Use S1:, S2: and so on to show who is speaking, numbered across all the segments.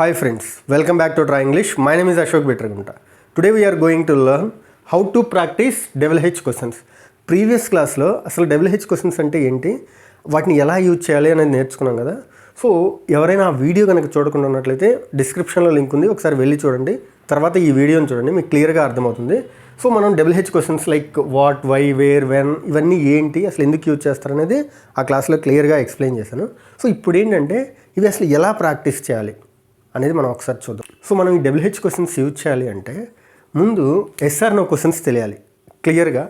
S1: Hi friends, welcome back to Try English. My name is Ashok Betragunta. Today we are going to learn how to practice double H questions. Previous క్లాస్లో అసలు double H questions అంటే ఏంటి, వాటిని ఎలా use చేయాలి అనేది నేర్చుకున్నాం కదా. సో ఎవరైనా ఆ వీడియో కనుక చూడకుండా ఉన్నట్లయితే డిస్క్రిప్షన్లో లింక్ ఉంది, ఒకసారి వెళ్ళి చూడండి. తర్వాత ఈ వీడియోని చూడండి, మీకు క్లియర్గా అర్థమవుతుంది. సో మనం double H questions like what, why, where, when ఇవన్నీ ఏంటి, అసలు ఎందుకు యూజ్ చేస్తారనేది ఆ క్లాస్లో క్లియర్గా ఎక్స్ప్లెయిన్ చేశాను. సో ఇప్పుడు ఏంటంటే ఇవి అసలు ఎలా ప్రాక్టీస్ చేయాలి అనేది మనం ఒకసారి చూద్దాం. సో మనం ఈ డబుల్ హెచ్ క్వశ్చన్స్ యూజ్ చేయాలి అంటే ముందు ఎస్ఆర్ నో క్వశ్చన్స్ తెలియాలి. క్లియర్గా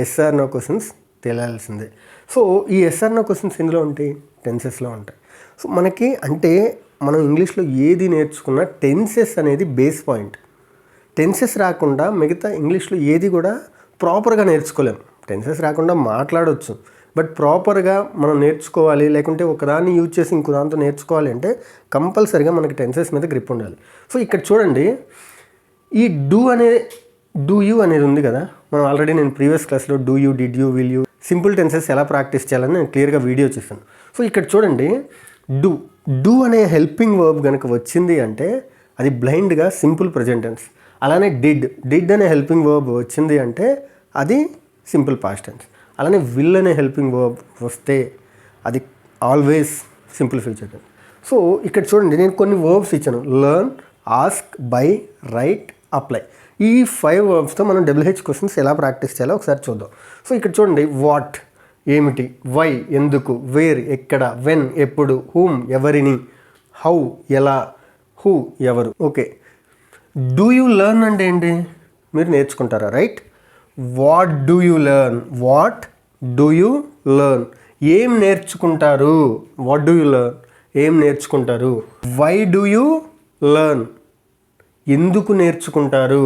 S1: ఎస్ఆర్ నో క్వశ్చన్స్ తెలియాల్సిందే. సో ఈ ఎస్ఆర్ నో క్వశ్చన్స్ ఎందులో ఉంటాయి, టెన్సెస్లో ఉంటాయి. సో మనకి అంటే మనం ఇంగ్లీష్లో ఏది నేర్చుకున్నా టెన్సెస్ అనేది బేస్ పాయింట్. టెన్సెస్ రాకుండా మిగతా ఇంగ్లీష్లో ఏది కూడా ప్రాపర్గా నేర్చుకోలేం. టెన్సెస్ రాకుండా మాట్లాడవచ్చు, బట్ ప్రాపర్గా మనం నేర్చుకోవాలి, లేకుంటే ఒకదాన్ని యూజ్ చేసి ఇంకో దాంతో నేర్చుకోవాలి అంటే కంపల్సరీగా మనకి టెన్సెస్ మీద గ్రిప్ ఉండాలి. సో ఇక్కడ చూడండి, ఈ డూ యూ అనేది ఉంది కదా. మనం ఆల్రెడీ నేను ప్రీవియస్ క్లాస్లో do you, did you, will you, simple tenses ఎలా ప్రాక్టీస్ చేయాలని నేను క్లియర్గా వీడియో చేశాను. సో ఇక్కడ చూడండి, డూ అనే హెల్పింగ్ వర్బ్ కనుక వచ్చింది అంటే అది బ్లైండ్గా సింపుల్ ప్రెజెంట్ టెన్స్. అలానే డిడ్ అనే హెల్పింగ్ వర్బ్ వచ్చింది అంటే అది సింపుల్ పాస్ట్ టెన్స్. అలానే విల్ అనే హెల్పింగ్ వర్బ్ వస్తే అది always simple future tense. So ఇక్కడ చూడండి, నేను కొన్ని వర్బ్స్ ఇచ్చాను. Learn, ask, buy, write, apply. ఈ 5 వర్బ్స్తో మనం డబుల్ హెచ్ క్వశ్చన్స్ ఎలా ప్రాక్టీస్ చేయాలో ఒకసారి చూద్దాం. సో ఇక్కడ చూడండి, వాట్ ఏమిటి, వై ఎందుకు, వేర్ ఎక్కడ, వెన్ ఎప్పుడు, హూమ్ ఎవరిని, హౌ ఎలా, హూ ఎవరు. ఓకే, డూ యూ లెర్న్ అంటే ఏంటి, మీరు నేర్చుకుంటారా, right. What do you learn, what do you learn, ఏం నేర్చుకుంటారు, వాట్ డూ యూ లెర్న్, ఏం నేర్చుకుంటారు. వై డూ యూ లెర్న్, ఎందుకు నేర్చుకుంటారు.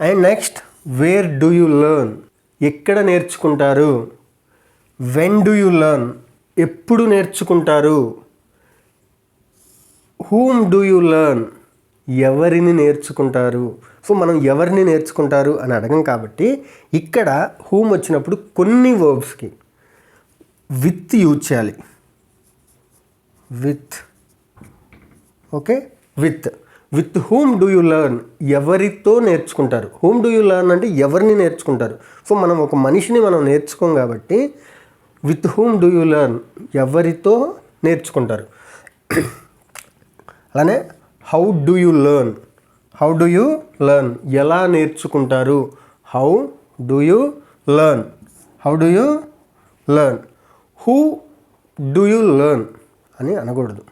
S1: And next, wear do you learn, ఎక్కడ నేర్చుకుంటారు. వెన్ డూ యూ లెర్న్, ఎప్పుడు నేర్చుకుంటారు. హూమ్ డూ యూ లెర్న్, ఎవరిని నేర్చుకుంటారు. సో మనం ఎవరిని నేర్చుకుంటారు అని అడగం కాబట్టి ఇక్కడ హూమ్ వచ్చినప్పుడు కొన్ని వర్బ్స్కి విత్ యూజ్ చేయాలి. With, okay, with whom do you learn, ఎవరితో నేర్చుకుంటారు. హూమ్ డూ యూ లెర్న్ అంటే ఎవరిని నేర్చుకుంటారు. సో మనం ఒక మనిషిని మనం నేర్చుకోం కాబట్టి with whom do you learn, ఎవరితో నేర్చుకుంటారు. అలానే how do you learn, how do you learn, ఎలా నేర్చుకుంటారు. How do you learn, how do you learn. Who do you learn అని అనకూడదు.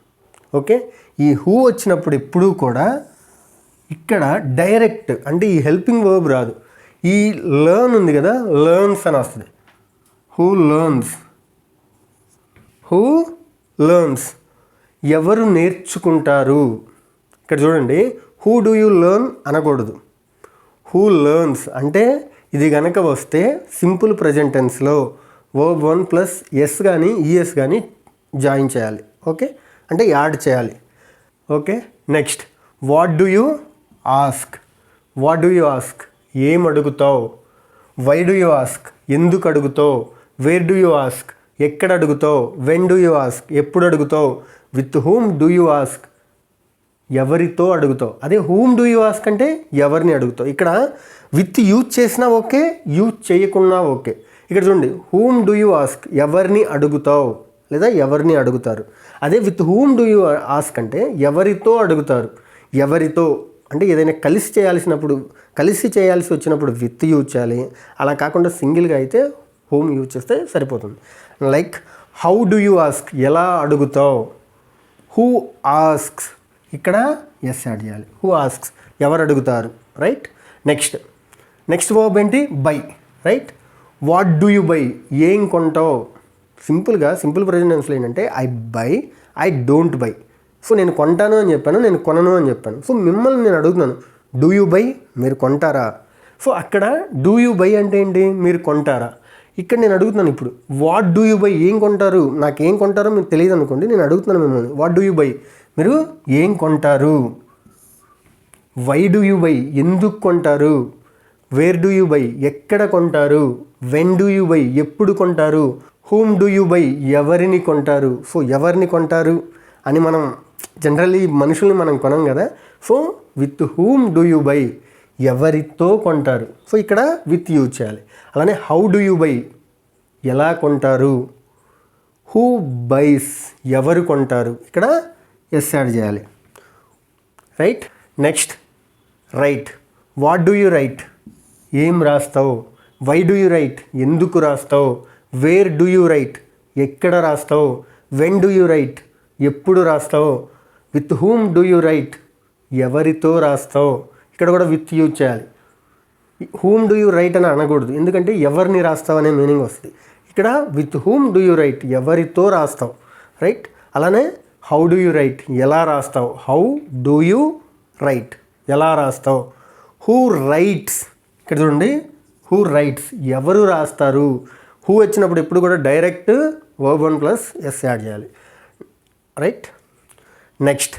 S1: ఓకే, ఈ హూ వచ్చినప్పుడు ఎప్పుడూ కూడా ఇక్కడ డైరెక్ట్ అంటే ఈ హెల్పింగ్ వర్బ్ రాదు. ఈ లెర్న్ ఉంది కదా, లెర్న్స్ అని వస్తుంది. హూ లెర్న్స్, హూ లెర్న్స్, ఎవరు నేర్చుకుంటారు. ఇక్కడ చూడండి, హూ డూ యూ లెర్న్ అనకూడదు. హూ లెర్న్స్ అంటే ఇది కనుక వస్తే సింపుల్ ప్రజెంట్ టెన్స్లో వర్బ్ 1 ప్లస్ ఎస్ కానీ ఈఎస్ కానీ జాయిన్ చేయాలి. ఓకే, అంటే యాడ్ చేయాలి. Okay, next, what do you ask, what do you ask, ఏం అడుగుతావు. వై డూ యూ ఆస్క్, ఎందుకు అడుగుతావు. వేర్ డూ యూ ఆస్క్, ఎక్కడ అడుగుతావు. వెన్ డూ యూ ఆస్క్, ఎప్పుడు అడుగుతావు. With whom do you ask, ఎవరితో అడుగుతావు. అదే హూమ్ డూ యూ ఆస్క్ అంటే ఎవరిని అడుగుతావు. ఇక్కడ విత్ యూజ్ చేసినా ఓకే, యూజ్ చేయకున్నా ఓకే. ఇక్కడ చూడండి, హూమ్ డూ యూ ఆస్క్, ఎవరిని అడుగుతావు లేదా ఎవరిని అడుగుతారు. అదే with whom do you ask అంటే ఎవరితో అడుగుతారు. ఎవరితో అంటే ఏదైనా కలిసి చేయాల్సి వచ్చినప్పుడు విత్ యూజ్ చేయాలి. అలా కాకుండా సింగిల్గా అయితే హూమ్ యూజ్ చేస్తే సరిపోతుంది. Like how do you ask, ఎలా అడుగుతావు. హూ ఆస్క్స్, ఇక్కడ ఎస్ యాడ్ చేయాలి. హూ ఆస్క్స్, ఎవరు అడుగుతారు, రైట్. నెక్స్ట్ వర్బ్ ఏంటి, by, right. What do you by, ఏం కొంటావు. సింపుల్ ప్రెజెంట్ టెన్స్లో ఏంటంటే I by, I don't by. So నేను కొంటాను అని చెప్పాను, నేను కొనను అని చెప్పాను. సో మిమ్మల్ని నేను అడుగుతున్నాను, డూ యూ బై, మీరు కొంటారా. సో అక్కడ డూ యూ బై అంటే ఏంటి, మీరు కొంటారా. ఇక్కడ నేను అడుగుతున్నాను ఇప్పుడు, వాట్ డూ యూ బై, ఏం కొంటారు. నాకేం కొంటారో మీకు తెలియదు అనుకోండి, నేను అడుగుతున్నాను మిమ్మల్ని, వాట్ డూ యూ బై, మీరు ఏం కొంటారు. వై డూ యూ బై, ఎందుకు కొంటారు. వేర్ డూ యూ బై, ఎక్కడ కొంటారు. వెన్ డూ యూ బై, ఎప్పుడు కొంటారు. హూమ్ డూ యూ బై, ఎవరిని కొంటారు. సో ఎవరిని కొంటారు అని మనం జనరల్లీ మనుషుల్ని మనం కొనం కదా. So with whom do you by, ఎవరితో కొంటారు. సో ఇక్కడ విత్ యూజ్ చేయాలి. అలానే హౌ డూ యూ బై, ఎలా కొంటారు. హూ బైస్, ఎవరు కొంటారు, ఇక్కడ ఎస్ యాడ్ చేయాలి. Right. Next right. What do you write, ఏం రాస్తావు. వై డూ యూ రైట్, ఎందుకు రాస్తావు. వేర్ డూ యూ రైట్, ఎక్కడ రాస్తావు. వెన్ డూ యూ రైట్, ఎప్పుడు రాస్తావు. With whom do you write, ఎవరితో రాస్తావు. ఇక్కడ కూడా విత్ యూజ్ చేయాలి. హూమ్ డూ యూ రైట్ అని అనకూడదు, ఎందుకంటే ఎవరిని రాస్తావు అనే మీనింగ్ వస్తుంది. ఇక్కడ with whom do you write, ఎవరితో రాస్తావు. రైట్. అలానే హౌ డూ యూ రైట్, ఎలా రాస్తావు. హౌ డూ యూ రైట్, ఎలా రాస్తావు. హూ రైట్స్, ఇక్కడ చూడండి హూ రైట్స్, ఎవరు రాస్తారు. హూ వచ్చినప్పుడు ఎప్పుడు కూడా direct verb 1 plus s add చేయాలి. Right. Next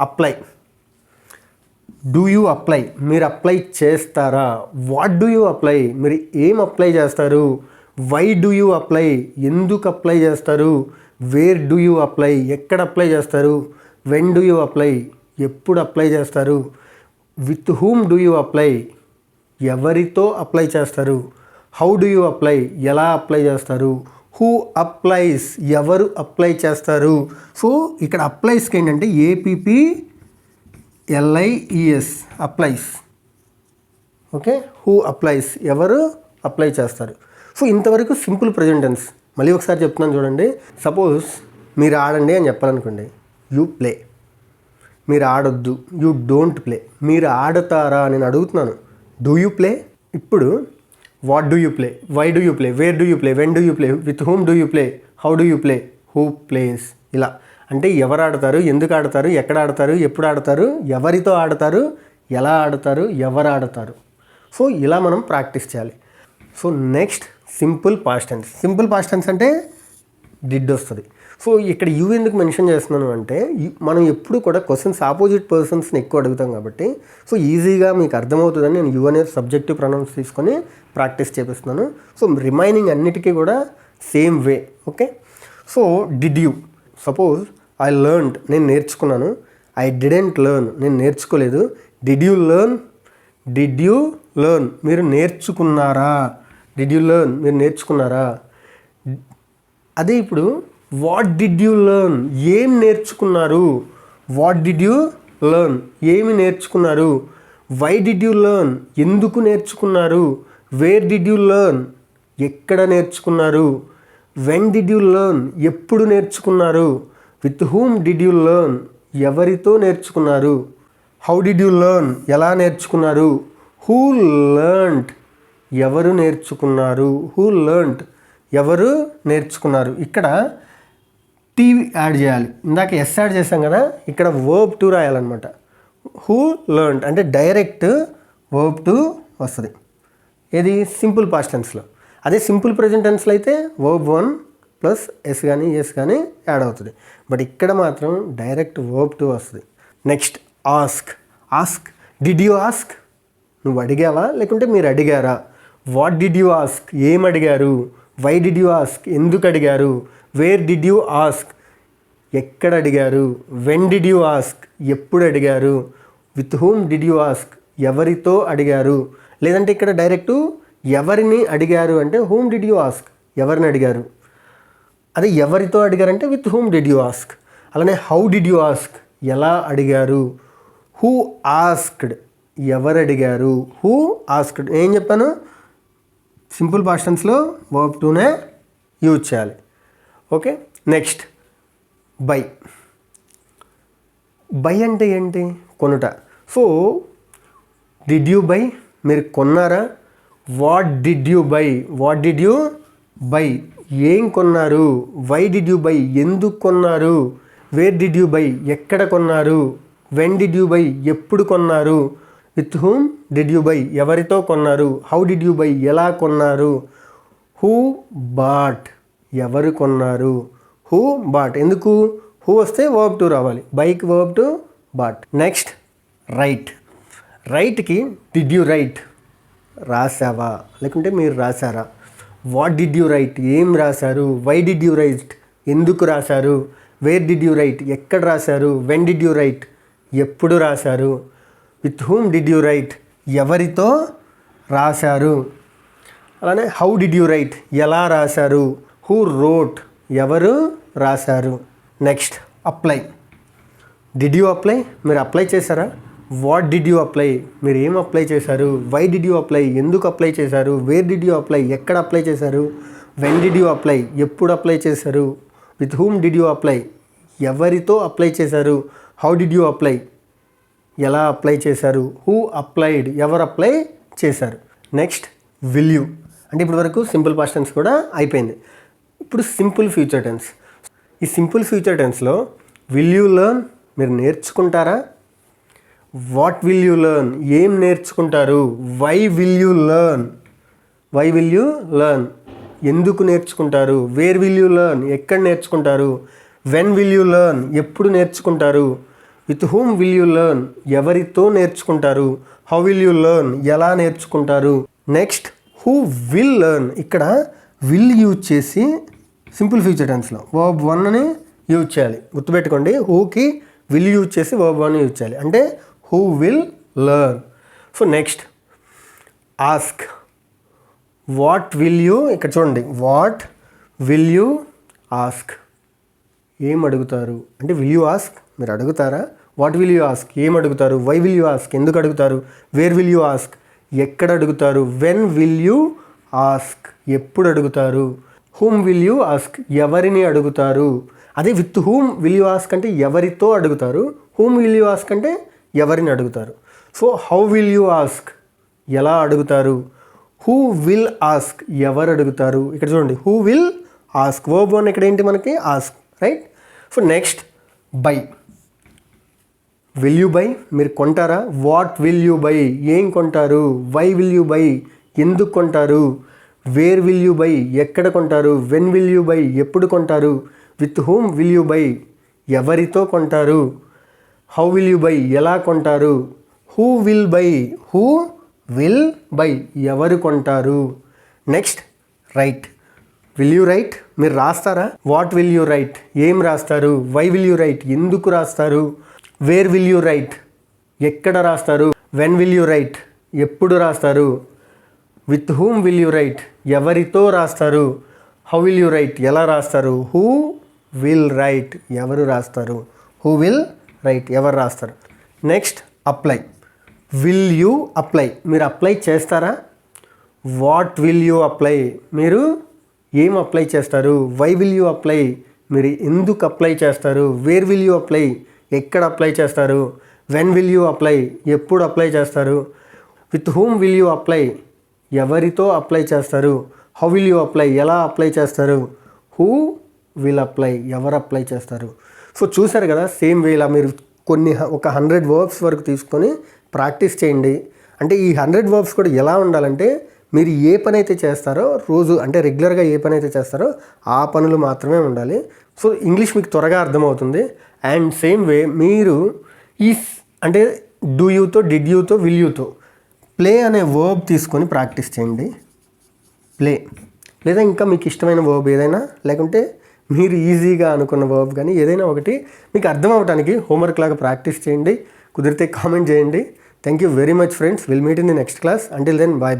S1: apply. Do you apply, మీరు అప్లై చేస్తారా. వాట్ డూ యూ అప్లై, మీరు ఏం అప్లై చేస్తారు. వై డూ యూ అప్లై, ఎందుకు అప్లై చేస్తారు. వేర్ డూ యూ అప్లై, ఎక్కడ అప్లై చేస్తారు. వెన్ డూ యూ అప్లై, ఎప్పుడు అప్లై చేస్తారు. With whom do you apply, ఎవరితో అప్లై చేస్తారు. హౌ డూ యూ అప్లై, ఎలా అప్లై చేస్తారు. హూ అప్లైస్, ఎవరు అప్లై చేస్తారు. సో ఇక్కడ అప్లైస్కి ఏంటంటే APPLIES, applies. Okay. Who applies, ఎవరు అప్లై చేస్తారు. సో ఇంతవరకు సింపుల్ ప్రెజెంట్ టెన్స్. మళ్ళీ ఒకసారి చెప్తున్నాను చూడండి. సపోజ్ మీరు ఆడండి అని చెప్పాలనుకోండి, యూ ప్లే. మీరు ఆడొద్దు, యూ డోంట్ ప్లే. మీరు ఆడతారా నేను అడుగుతున్నాను, డూ యూ ప్లే. ఇప్పుడు what do you play, why do you play, where do you play, when do you play, with whom do you play, how do you play, who plays. ఇలా అంటే ఎవరు ఆడతారు, ఎందుకు ఆడతారు, ఎక్కడ ఆడతారు, ఎప్పుడు ఆడతారు, ఎవరితో ఆడతారు, ఎలా ఆడతారు, ఎవరు ఆడతారు. సో ఇలా మనం ప్రాక్టీస్ చేయాలి. So next simple past tense. Simple past tense అంటే డిడ్ వస్తుంది. సో ఇక్కడ యూ ఎందుకు మెన్షన్ చేస్తున్నాను అంటే మనం ఎప్పుడు కూడా క్వశ్చన్స్ ఆపోజిట్ పర్సన్స్ని ఎక్కువ అడుగుతాం కాబట్టి సో ఈజీగా మీకు అర్థమవుతుందని నేను యూ అనే సబ్జెక్టివ్ ప్రొనౌన్స్ తీసుకొని ప్రాక్టీస్ చేపిస్తున్నాను. సో రిమైనింగ్ అన్నిటికీ కూడా same way. Okay. So did you, suppose I learned, నేను నేర్చుకున్నాను. ఐ డిడెంట్ లెర్న్, నేను నేర్చుకోలేదు. Did you learn, did you learn, మీరు నేర్చుకున్నారా. డిడ్ యూ లెర్న్, మీరు నేర్చుకున్నారా. అదే ఇప్పుడు వాట్ డిడ్ యూ లెర్న్, ఏం నేర్చుకున్నారు. వాట్ డిడ్ యూ లెర్న్, ఏమి నేర్చుకున్నారు. వై డిడ్ యూ లెర్న్, ఎందుకు నేర్చుకున్నారు. వేర్ డిడ్ యూ లెర్న్, ఎక్కడ నేర్చుకున్నారు. వెన్ డిడ్ యూ లెర్న్, ఎప్పుడు నేర్చుకున్నారు. With whom did you learn, ఎవరితో నేర్చుకున్నారు. హౌ డిడ్ యూ లెర్న్, ఎలా నేర్చుకున్నారు. హూ లెర్న్డ్, ఎవరు నేర్చుకున్నారు. హూ లెర్న్డ్, ఎవరు నేర్చుకున్నారు. ఇక్కడ టీ యాడ్ చేయాలి. ఇందాక ఎస్ యాడ్ చేసాం కదా, ఇక్కడ వర్బ్ టు రాయాలన్నమాట. హూ లెర్న్డ్ అంటే డైరెక్ట్ వర్బ్ టు వస్తుంది. ఏది సింపుల్ పాస్ట్ టెన్స్లో. అదే సింపుల్ ప్రెజెంట్ టెన్స్లో అయితే వర్బ్ 1 ప్లస్ ఎస్ కానీ ఎస్ కానీ యాడ్ అవుతుంది. బట్ ఇక్కడ మాత్రం డైరెక్ట్ వర్బ్ టు వస్తుంది. Next ask. Ask, did you ask, నువ్వు అడిగావా లేకుంటే మీరు అడిగారా. వాట్ డిడ్ యూ ఆస్క్, ఏం అడిగారు. వై డిడ్ యూ ఆస్క్, ఎందుకు అడిగారు. వేర్ డిడ్ యూ ఆస్క్, ఎక్కడ అడిగారు. వెన్ డిడ్ యూ ఆస్క్, ఎప్పుడు అడిగారు. With whom did you ask, ఎవరితో అడిగారు. లేదంటే ఇక్కడ డైరెక్టు ఎవరిని అడిగారు అంటే హూమ్ డిడ్ యూ ఆస్క్, ఎవరిని అడిగారు. అదే ఎవరితో అడిగారంటే with whom did you ask. అలానే హౌ డిడ్ యూ ఆస్క్, ఎలా అడిగారు. హూ ఆస్క్డ్, ఎవరు అడిగారు. హూ ఆస్క్డ్, ఏం చెప్పాను సింపుల్ పాస్ట్ టెన్స్లో వర్బ్ టునే యూజ్ చేయాలి. ఓకే. Next by. బై అంటే ఏంటి, కొనుట. సో డిడ్ యూ బై, మీరు కొన్నారా. What did you by, what did you by, ఏం కొన్నారు. వై డిడ్ యూ బై, ఎందుకు కొన్నారు. వేర్ డిడ్ యూ బై, ఎక్కడ కొన్నారు. వెన్ డిడ్ యూ బై, ఎప్పుడు కొన్నారు. With whom did you by, ఎవరితో కొన్నారు. హౌ డిడ్ యూ బై, ఎలా కొన్నారు. హూ బాట్, ఎవరు కొన్నారు. హూ బాట్, ఎందుకు హూ వస్తే వర్బ్ టు రావాలి, బైక్ verb two bought. Next write. రైట్కి డిడ్ యూ రైట్, రాసావా లేకుంటే మీరు రాశారా. వాట్ డిడ్ యూ రైట్, ఏం రాశారు. వై డిడ్ యూ రైట్, ఎందుకు రాశారు. వేర్ డిడ్ యూ రైట్, ఎక్కడ రాశారు. వెన్ డిడ్ యూ రైట్, ఎప్పుడు రాశారు. With whom did you write, ఎవరితో రాశారు. అలానే హౌ డిడ్ యూ రైట్, ఎలా రాశారు. హూ రోట్, ఎవరు రాశారు. Next apply. Did you apply, మీరు అప్లై చేశారా. వాట్ డిడ్ యూ అప్లై, మీరు ఏం అప్లై చేశారు. వై డిడ్ యూ అప్లై, ఎందుకు అప్లై చేశారు. వేర్ డిడ్ యూ అప్లై, ఎక్కడ అప్లై చేశారు. వెన్ డిడ్ యూ అప్లై, ఎప్పుడు అప్లై చేశారు. With whom did you apply, ఎవరితో అప్లై చేశారు. హౌ డిడ్ యూ అప్లై, ఎలా అప్లై చేశారు. హూ అప్లైడ్, ఎవరు అప్లై చేశారు. నెక్స్ట్ విల్ యూ, అంటే ఇప్పటి వరకు సింపుల్ పాస్ట్ టెన్స్ కూడా అయిపోయింది. ఇప్పుడు సింపుల్ ఫ్యూచర్ టెన్స్. ఈ సింపుల్ ఫ్యూచర్ టెన్స్లో విల్ యూ లెర్న్, మీరు నేర్చుకుంటారా. వాట్ విల్ యూ లెర్న్, ఏం నేర్చుకుంటారు. Why will you learn, why will you learn, ఎందుకు నేర్చుకుంటారు. వేర్ విల్ యూ లెర్న్, ఎక్కడ నేర్చుకుంటారు. వెన్ విల్ యూ లెర్న్, ఎప్పుడు నేర్చుకుంటారు. With whom will you learn, ఎవరితో నేర్చుకుంటారు. హౌ విల్ యూ లెర్న్, ఎలా నేర్చుకుంటారు. నెక్స్ట్ హూ విల్ లెర్న్, ఇక్కడ విల్ యూజ్ చేసి సింపుల్ ఫ్యూచర్ టెన్స్లో వర్బ్ 1ని యూజ్ చేయాలి. గుర్తుపెట్టుకోండి, హూకి విల్ యూజ్ చేసి వర్బ్ 1 యూజ్ చేయాలి. అంటే who will learn. So next ask. What will you, ఇక్కడ చూడండి, వాట్ విల్ యూ ఆస్క్, ఏం అడుగుతారు. అంటే విల్ యూ ఆస్క్, మీరు అడుగుతారా. వాట్ విల్ యూ ఆస్క్, ఏం అడుగుతారు. వై విల్ యూ ఆస్క్, ఎందుకు అడుగుతారు. వేర్ విల్ యూ ఆస్క్, ఎక్కడ అడుగుతారు. వెన్ విల్ యూ ఆస్క్, ఎప్పుడు అడుగుతారు. హూమ్ విల్ యూ ఆస్క్, ఎవరిని అడుగుతారు. అదే with whom will you ask అంటే ఎవరితో అడుగుతారు. హూమ్ విల్ యూ ఆస్క్ అంటే ఎవరిని అడుగుతారు. So how will you ask, ఎలా అడుగుతారు. హూ విల్ ఆస్క్, ఎవరు అడుగుతారు. ఇక్కడ చూడండి, హూ విల్ ఆస్క్, వర్బ్ 1 ఇక్కడ ఏంటి మనకి ask, right. So next by. Will you by, మీరు కొంటారా. వాట్ విల్ యూ బై, ఏం కొంటారు. వై విల్ యూ బై, ఎందుకు కొంటారు. వేర్ విల్ యూ బై, ఎక్కడ కొంటారు. వెన్ విల్ యూ బై, ఎప్పుడు కొంటారు. With whom will you by, ఎవరితో కొంటారు. హౌ విల్ యూ బై, ఎలా కొంటారు. Who will buy, who will buy, ఎవరు కొంటారు. Next right. Will you right, మీరు రాస్తారా. వాట్ విల్ యూ రైట్, ఏం రాస్తారు. వై విల్ యూ రైట్, ఎందుకు రాస్తారు. వేర్ విల్ యూ రైట్, ఎక్కడ రాస్తారు. వెన్ విల్ యూ రైట్, ఎప్పుడు రాస్తారు. With whom will you write, ఎవరితో రాస్తారు. హౌ విల్ యూ రైట్, ఎలా రాస్తారు. హూ విల్ రైట్, ఎవరు రాస్తారు. హూ విల్ రైట్, ఎవరు రాస్తారు. Next apply. Will you apply, మీరు అప్లై చేస్తారా. వాట్ విల్ యూ అప్లై, మీరు ఏం అప్లై చేస్తారు. వై విల్ యూ అప్లై, మీరు ఎందుకు అప్లై చేస్తారు. వేర్ విల్ యూ అప్లై, ఎక్కడ అప్లై చేస్తారు. వెన్ విల్ యూ అప్లై, ఎప్పుడు అప్లై చేస్తారు. With whom will you apply, ఎవరితో అప్లై చేస్తారు. హౌ విల్ యూ అప్లై, ఎలా అప్లై చేస్తారు. హూ విల్ అప్లై, ఎవరు అప్లై చేస్తారు. సో చూసారు కదా, సేమ్ వేలా మీరు ఒక 100 వర్బ్స్ వరకు తీసుకొని ప్రాక్టీస్ చేయండి. అంటే ఈ 100 వర్బ్స్ కూడా ఎలా ఉండాలంటే, మీరు ఏ పని అయితే చేస్తారో రోజు, అంటే రెగ్యులర్గా ఏ పని అయితే చేస్తారో ఆ పనులు మాత్రమే ఉండాలి. సో ఇంగ్లీష్ మీకు త్వరగా అర్థమవుతుంది. అండ్ సేమ్ వే మీరు అంటే డూ యూతో, డిడ్ యూతో, విల్ యూతో ప్లే అనే వర్బ్ తీసుకొని ప్రాక్టీస్ చేయండి. ప్లే, లేదా ఇంకా మీకు ఇష్టమైన వర్బ్ ఏదైనా, లేకుంటే మీరు ఈజీగా అనుకున్న వర్బ్ కానీ ఏదైనా ఒకటి మీకు అర్థం అవ్వడానికి హోంవర్క్ లాగా ప్రాక్టీస్ చేయండి. కుదిరితే కామెంట్ చేయండి. Thank you very much friends. Will meet in the next class. Until then bye.